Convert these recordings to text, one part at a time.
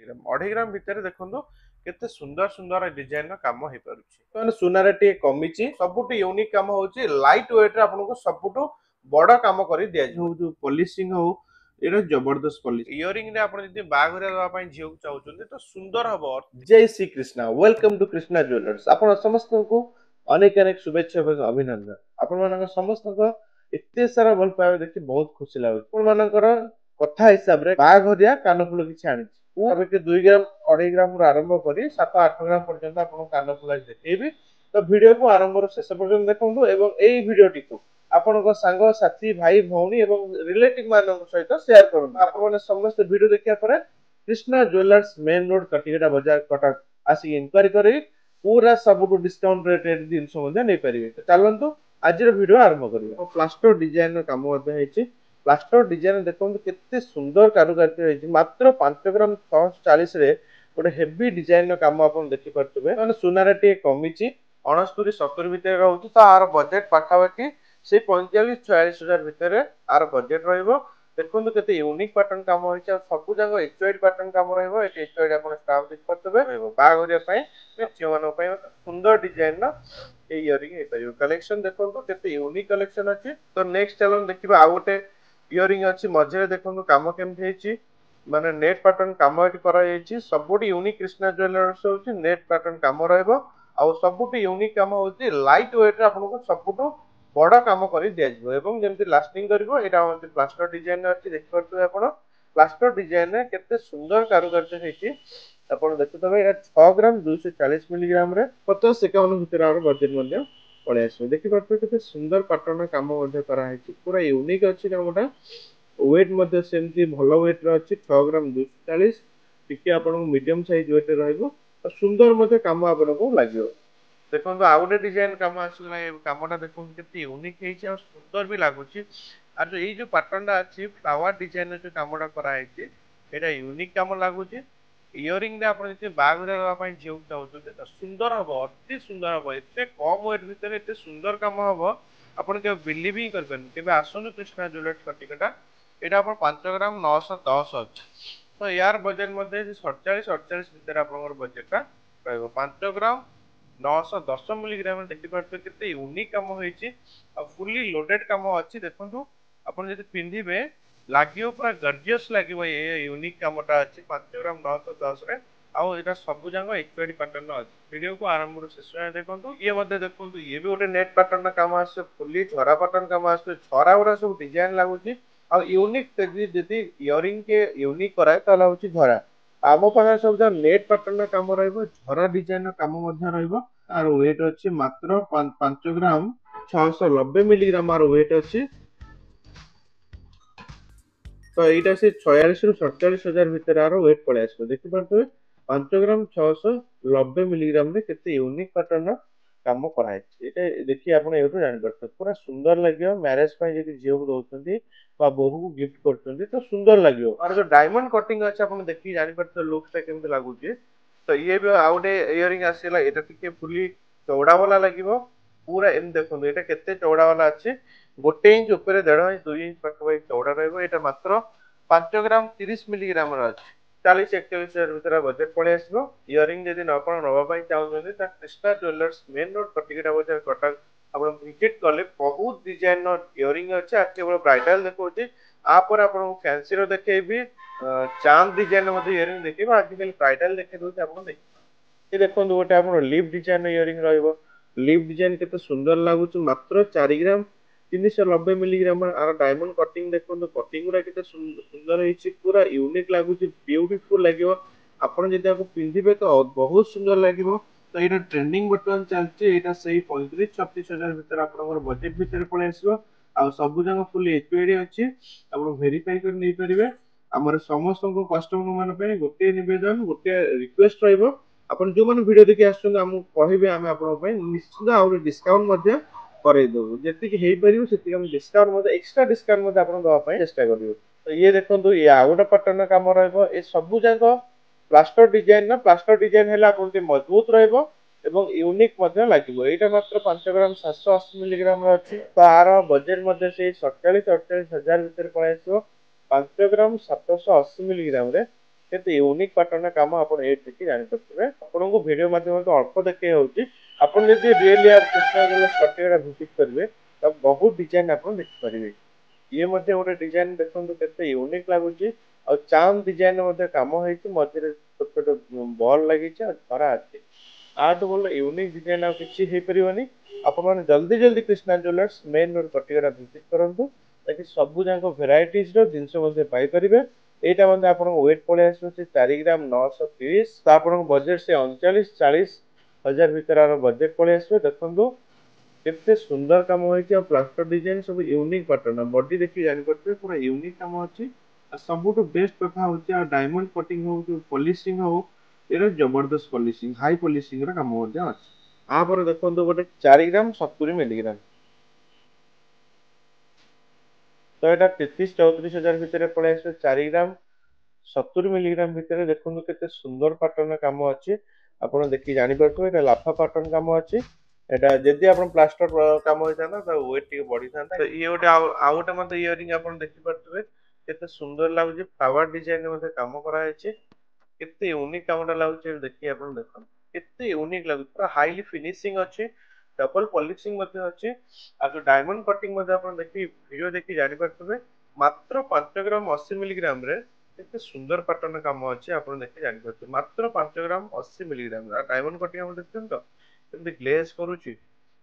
ग्राम 2.5 ग्राम भितर देखो केते सुंदर सुंदर डिजाइन काम हो पारुछि तो सुनारे टे कमिछि सबुटु यूनिक काम होछि लाइट वेट रे आपनको सबुटु बड़ काम करि दिया जो पॉलिशिंग हो एटा जबरदस्त पॉलिश इयरिंग रे आपण जदि बाघरे दवा पई झियो चाहुचंदी तो सुंदर हबो। Jai Shri Krishna welcome to Krishna jewellers आपण समस्त को अनेक अनेक शुभेच्छा एवं अभिनंदन आपण मानक समस्त को एते सारा भल पावे देखि बहुत खुशी लागु आपण मानकर कथा हिसाब रे बाघरिया कानफुल किछि आनि अब के 2 ग्राम 2.5 ग्राम रु आरंभ करी 7-8 ग्राम पर्यंत आपण कानफुल देखैबी तो वीडियो को आरंभ रो शेष पर्यंत देखंतु एवं एई वीडियोटी को आपनक सांग साथी भाई भौणी एवं रिलेटिव मानक सहित शेयर करन आपण माने समस्त वीडियो देखिया परे कृष्णा ज्वेलर्स मेन रोड कटिगडा बाजार कटक आसी इंक्वायरी करी पूरा सब डिस्काउंट रेट जिनस नै पारे तो चलतु आज वीडियो आरंभ करिया प्लास्टर डिजाइन काम प्लास्टर डिजाइन देखो केते सुंदर कारुकार्य होइछि मात्र 5 ग्राम 640 रे गोटे हेवी डिजाइन काम आपण देखि परतबे माने सुनारे टे कमिछि 69 70 भीतर रहउछि तो आर बजेट पाखाबाकी से 45-46 हजार भीतर आर बजेट रहइबो देखो केते यूनिक पैटर्न काम होइछि आ सब जगह एक्सवाइड पैटर्न काम रहइबो एटी एक्सवाइड आपण स्टाफ देखि परतबे रहइबो बागरिया पई चियो मानो पई सुंदर डिजाइन ना ए इयरिंग हे परियो कलेक्शन देखो केते यूनिक कलेक्शन अछि तो नेक्स्ट चलन देखिबा आ गोटे इयरिंग अछि मझे देखो काम केमथि हेछि माने नेट पैटर्न काम एटी करा जायछि सबुटी यूनिक कृष्णा ज्वेलर्स होछि नेट पैटर्न काम रहइबो आ सबुटी यूनिक काम होछि लाइट वेट रे आपनको सबुटो बड़ा काम करि दिया जिवो एवं जेमति लास्टिंग करिवो एटा हमते प्लास्टर डिजाइन अछि देखि परतु आपण प्लास्टर डिजाइन रे केते सुंदर कारुकार्य हेछि आपण देखुतबे एटा 6 ग्राम 240 मिलीग्राम रे 50-51 भीतर आरो बजेट मध्ये पळे आसो देखि परतु केते सुंदर पैटर्न काम मध्ये करा हेछि पूरा यूनिक अछि कामटा वेट मध्ये सेमति भलो वेट रे अछि 6 ग्राम 240 टिके आपण मीडियम साइज वेट रहइबो और सुंदर मध्ये काम आपनको लागियो देखो आ गोटे डिजाइन काम आसला कामटा देखो केते यूनिक हेछि और सुंदर भी लागुछि और जो जो पैटर्नटा अछि फ्लावर डिजाइन जो कामटा करा हेछि एटा यूनिक काम लागुछि इयरिंग रे आपण जे बाग रे पई जेउ चाहउछु तो सुंदर हबो अति सुंदर हबो एते कम वेट भीतर एते सुंदर काम हबो आपण के बिलीव ही करबेन केबे आसनु कृष्णा ज्वेलर्स कटिकटा एटा आपण 5 ग्राम 910 अछि तो यार बजेट मध्ये 47-48 भीतर आपनकर बजेटटा रहइबो 5 ग्राम 910 मिलीग्राम देखि परते केते यूनिक काम होइछि आ फुल्ली लोडेड काम अछि देखंतु आपण जदि पिंधिबे लागियो पूरा गॉर्जियस लागिबो ए यूनिक कामटा अछि 5 ग्राम 910 रे आउ एटा सब जंग एक्सवाइड पैटर्न अछि वीडियो को आरंभ रो शेष जाय देखंतु ये मध्ये देखंतु ये भी गोटे नेट पैटर्न काम आसे फुल्ली झरा पैटर्न काम आसे झरा उरा सब डिजाइन लागुछि आ यूनिक जदि इयरिंग के यूनिक कराय ताला होछि झरा आमो पाखा सब जा नेट पैटर्न काम रहइबो झरा डिजाइन काम मध्ये रहइबो आर वेट अछि मात्र 5 ग्राम 690 मिलीग्राम आर वेट अछि तो एटा से 46 रु 47 हजार भीतर आरो वेट पळे आसो देखि परतु 5 ग्राम 690 मिलीग्राम रे केते यूनिक पैटर्न काम कराय एटा देखि आपण एतु जानि परत पूरा सुंदर लागियो मैरिज पय जदि जेउ दोउछंती बा बहु को गिफ्ट करछंती तो सुंदर लागियो और जो डायमंड कटिंग अछि आपण देखि जानि परत लुक ता केमते लागुची तो ये भी आउटे इयरिंग आसीला एटा टिके फुली चौड़ा वाला लागिवो पूरा एम देखो एटा केते चौड़ा वाला अछि गोटे इंच ऊपर 1.5 इंच 2 इंच पाखा चौड़ा रहइबो एटा मात्र 5 ग्राम 30 मिलीग्राम रा अछि 40-41 हजार भीतर बजेट पळे आसीबो इयरिंग जदि न आपण नबा पई चाहुछंती ता कृष्णा ज्वेलर्स मेन रोड कटिगडा बाजार कटक आपण विजिट करले बहुत डिजाइन इयरिंग अछि आ केवल ब्राइडल देखौछि आ पर आपण फैंसी रो देखेबी चांद डिजाइन मध्ये इयरिंग देखिबा आजकल ब्राइडल देखे दोछि आपण देख ए देखो गोटे आपण लीफ डिजाइन इयरिंग रहइबो लीफ डिजाइन केते सुंदर लागुछु मात्र 4 ग्राम 390 मिलीग्राम आर डायमंड कटिंग देखो कटिंग गुरा केते सुंदर हेछि पूरा यूनिक लागुछि ब्यूटीफुल लागियो आपण जदि आको पिंधिबे तो बहुत सुंदर लागिबो तो एटा ट्रेंडिंग बटन चलछि एटा सही 35-36 हजार भीतर आपनकर बजेट भीतर पळे आसीबो आ सब जंग फुल एचपीडी अछि आपण वेरीफाई कर नै परिबे हमर समस्त को कस्टमर मान पे गोटे निवेदन गोटे रिक्वेस्ट रहइबो आपण जो मन वीडियो देखि आछन हम कहिबे हम आपण पे निश्चित आ डिस्काउंट मध्ये करे दो जेति कि हेई परिबो सेति हम डिस्काउंट मध्ये एक्स्ट्रा डिस्काउंट मध्ये आपण दवा पे चेष्टा करियो तो ये देखंतु ये आउटा पैटर्न काम रहइबो ए सब जंग प्लास्टर डिजाइन ना प्लास्टर डिजाइन हैला कोनते मजबूत रहइबो एवं यूनिक मध्ये लागिबो एटा मात्र 5 ग्राम 780 मिलीग्राम अछि तार बजेट मध्ये से 47-48 हजार भीतर पळे आसीबो 5 ग्राम 780 मिलीग्राम रे କେତେ ୟୁନିକ୍ ପାଟର୍ନ କାମ ଆପଣ ଏଇଠି ଦେଖି ଜାଣିପାରୁଥିବେ। ଆପଣଙ୍କୁ ଭିଡ଼ିଓ ମାଧ୍ୟମରେ ଅଳ୍ପ ଦେଖେଇ ହେଉଛି, ଆପଣ ଯଦି really Krishna jewellers Patiala visit କରିବେ ତ ବହୁତ ଡିଜାଇନ୍ ଆପଣ ଦେଖିପାରିବେ। ଇଏ ମଧ୍ୟ ଗୋଟେ ଡିଜାଇନ୍ ଦେଖନ୍ତୁ କେତେ ୟୁନିକ୍ ଲାଗୁଛି, ଆଉ ଚାମ୍ ଡିଜାଇନ୍ ମଧ୍ୟ କାମ ହେଇଛି, ମଝିରେ ଛୋଟ ଛୋଟ ବଲ୍ ଲାଗିଛି ଆଉ ଝରା ଅଛି। ଆଠୁ ଭଲ ୟୁନିକ୍ ଡିଜାଇନ୍ ଆଉ କିଛି ହେଇପାରିବନି। ଆପଣମାନେ ଜଲ୍ଦି ଜଲ୍ଦି Krishna jewellers main road Patiala visit କରନ୍ତୁ, ତାକି ସବୁ ଯାକ ଭେରାଇଟିଜ୍ର ଜିନିଷ ମଧ୍ୟ ପାଇପାରିବେ। ଏଇଟା ମଧ୍ୟ ଆପଣଙ୍କ ୱେଟ୍ ପଳେଇ ଆସୁଛି 4 ଗ୍ରାମ 930, ତ ଆପଣଙ୍କ ବଜେଟ୍ ସେ 39-40 ହଜାର ଭିତରେ ଆମର ବଜେଟ୍ ପଳେଇ ଆସିବ। ଦେଖନ୍ତୁ କେତେ ସୁନ୍ଦର କାମ ହେଇଛି, ଆଉ ପ୍ଲାଷ୍ଟର ଡିଜାଇନ୍ ସବୁ ୟୁନିକ୍ ପାଟର୍ନ, ବଡି ଦେଖି ଜାଣିପାରୁଥିବେ ପୁରା ୟୁନିକ୍ କାମ ଅଛି। ଆଉ ସବୁଠୁ ବେଷ୍ଟ କଥା ହଉଛି ଆଉ ଡାଇମଣ୍ଡ କଟିଂ ହଉ କି ପଲିସିଂ ହଉ, ଏଇଟା ଜବରଦସ୍ତ ପଲିସିଂ, ହାଇ ପଲିସିଂ ର କାମ ମଧ୍ୟ ଅଛି। ତାପରେ ଦେଖନ୍ତୁ ଗୋଟେ 4 ଗ୍ରାମ 70 ମିଲିଗ୍ରାମ, ତ ଏଇଟା 33-34 ହଜାର ଭିତରେ ପଳେଇ ଆସିବ। 4 ଗ୍ରାମ 70 ମିଲିଗ୍ରାମ ଭିତରେ ଦେଖନ୍ତୁ କେତେ ସୁନ୍ଦର ପାଟର୍ନ କାମ ଅଛି, ଆପଣ ଦେଖି ଜାଣିପାରୁଥିବେ। ଏଇଟା ଲାଫା ପାଟର୍ନ କାମ ଅଛି। ଏଟା ଯଦି ଆପଣ ପ୍ଲାଷ୍ଟର କାମ ହେଇଥାନ୍ତା ତ ୱେଟ୍ ଟିକେ ବଢିଥାନ୍ତା। ଇଏ ଗୋଟେ ଆଉ ଗୋଟେ ମଧ୍ୟ ଇୟରିଂ ଆପଣ ଦେଖିପାରୁଥିବେ କେତେ ସୁନ୍ଦର ଲାଗୁଛି, ଫ୍ଲାୱାର ଡିଜାଇନ ମଧ୍ୟ କାମ କରାଯାଇଛି। କେତେ ୟୁନିକ୍ କାମଟା ଲାଗୁଛି ଦେଖି ଆପଣ ଦେଖନ୍ତୁ, କେତେ ୟୁନିକ୍ ଲାଗୁଛି, ପୁରା ହାଇଲି ଫିନିସିଂ ଅଛି, ଡବଲ ପଲିସିଂ ମଧ୍ୟ ଅଛି। ଆଉ ଯୋଉ ଡାଇମଣ୍ଡ କଟିଂ ମଧ୍ୟ ଆପଣ ଦେଖି ଭିଡିଓ ଦେଖି ଜାଣିପାରୁଥିବେ। ମାତ୍ର 5 ଗ୍ରାମ 80 ମିଲିଗ୍ରାମ ରେ କେତେ ସୁନ୍ଦର ପାଟର୍ନ କାମ ଅଛି, ଆପଣ ଦେଖି ଜାଣିପାରୁଥିବେ। ମାତ୍ର 5 ଗ୍ରାମ 80 ମିଲିଗ୍ରାମ ଡାଇମଣ୍ଡ କଟିଂ ଆପଣ ଦେଖୁଛନ୍ତି ତ କେମିତି ଗ୍ଲେଜ କରୁଛି।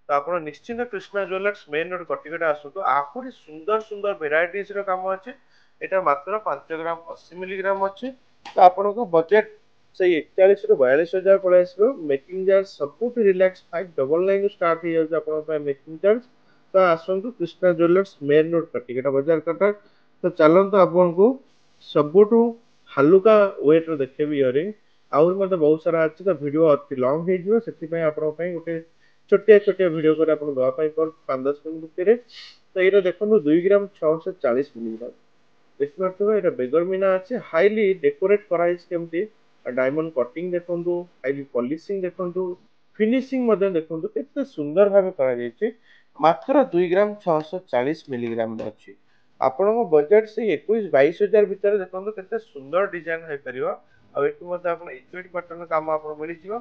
ତ ଆପଣ ନିଶ୍ଚିନ୍ତ Krishna jewellers main road Katikata ଆସନ୍ତୁ, ଆହୁରି ସୁନ୍ଦର ସୁନ୍ଦର ଭେରାଇଟିଜ ର କାମ ଅଛି। ଏଇଟା ମାତ୍ର 5 ଗ୍ରାମ 80 ମିଲିଗ୍ରାମ ଅଛି, ତ ଆପଣଙ୍କ ବଜେଟ୍ ସେଇ 41-42 ହଜାର ପଳେଇ ଆସିବ। ମେକିଂ ଚାର୍ଜ ସବୁଠୁ ରିଲାକ୍ସ 599 ଷ୍ଟାର୍ଟ ହେଇଯାଉଛି ଆପଣଙ୍କ ପାଇଁ ମେକିଂ ଚାର୍ଜ। ତ ଆସନ୍ତୁ Krishna jewellers main road Katikata ବଜାର କଟକ। ତ ଚାଲନ୍ତୁ ଆପଣଙ୍କୁ ସବୁଠୁ ହାଲୁକା ୱେଟ୍ ର ଦେଖେଇବି ଇୟରିଂ, ଆହୁରି ମଧ୍ୟ ବହୁତ ସାରା ଅଛି, ତ ଭିଡିଓ ଅତି ଲଙ୍ଗ ହେଇଯିବ, ସେଥିପାଇଁ ଆପଣଙ୍କ ପାଇଁ ଗୋଟେ ଛୋଟିଆ ଛୋଟିଆ ଭିଡିଓ କରି ଆପଣ ଦେବା ପାଇଁ 5-10 ମିନିଟ୍ ଭିତରେ। ତ ଏଇଟା ଦେଖନ୍ତୁ 2 ଗ୍ରାମ 640 ମିଲିଗ୍ରାମ ଦେଖିପାରୁଥିବେ। ଏଇଟା ବେଗର ମିନା ଅଛି, ହାଇଲି ଡେକୋରେଟ କରାଯାଇଛି କେମିତି, ଡାଇମଣ୍ଡ କଟିଂ ଦେଖନ୍ତୁ, ହାଇଲି ପଲିସିଂ ଦେଖନ୍ତୁ, ଫିନିସିଂ ମଧ୍ୟ ଦେଖନ୍ତୁ କେତେ ସୁନ୍ଦର ଭାବେ କରାଯାଇଛି। ମାତ୍ର 2 ଗ୍ରାମ 640 ମିଲିଗ୍ରାମ ଅଛି। ଆପଣଙ୍କ ବଜେଟ୍ ସେଇ 21-22 ହଜାର ଭିତରେ ଦେଖନ୍ତୁ କେତେ ସୁନ୍ଦର ଡିଜାଇନ ହେଇପାରିବ। ଆଉ ଏଠୁ ମଧ୍ୟ ଆପଣ ଇକ୍ୱିଟି ପାଟର୍ନ କାମ ଆପଣ ମିଳିଯିବ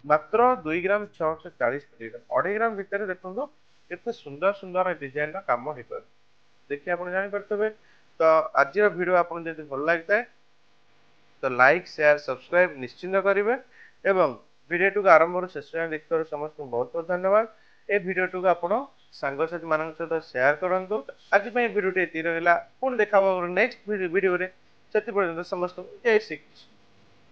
ମାତ୍ର 2 ଗ୍ରାମ 640 ମିଲିଗ୍ରାମ। 2.5 ଗ୍ରାମ ଭିତରେ ଦେଖନ୍ତୁ କେତେ ସୁନ୍ଦର ସୁନ୍ଦର ଡିଜାଇନ ର କାମ ହେଇପାରୁଛି, ଦେଖି ଆପଣ ଜାଣିପାରୁଥିବେ। ତ ଆଜିର ଭିଡିଓ ଆପଣଙ୍କୁ ଯଦି ଭଲ ଲାଗିଥାଏ ତ ଲାଇକ୍ ସେୟାର ସବସ୍କ୍ରାଇବ ନିଶ୍ଚିନ୍ତ କରିବେ, ଏବଂ ଭିଡିଓଟିକୁ ଆରମ୍ଭରୁ ଶେଷ ଯାଏଁ ଦେଖିଥିବାରୁ ସମସ୍ତଙ୍କୁ ବହୁତ ବହୁତ ଧନ୍ୟବାଦ। ଏ ଭିଡିଓଟିକୁ ଆପଣ ସାଙ୍ଗସାଥି ମାନଙ୍କ ସହିତ ସେୟାର କରନ୍ତୁ। ଆଜି ପାଇଁ ଭିଡିଓଟି ଏତିକି ରହିଲା, ପୁଣି ଦେଖା ହବ ନେକ୍ସଟ ଭିଡିଓରେ। ସେଥି ପର୍ଯ୍ୟନ୍ତ ସମସ୍ତଙ୍କୁ ଜୟ ଶ୍ରୀକୃଷ୍ଣ।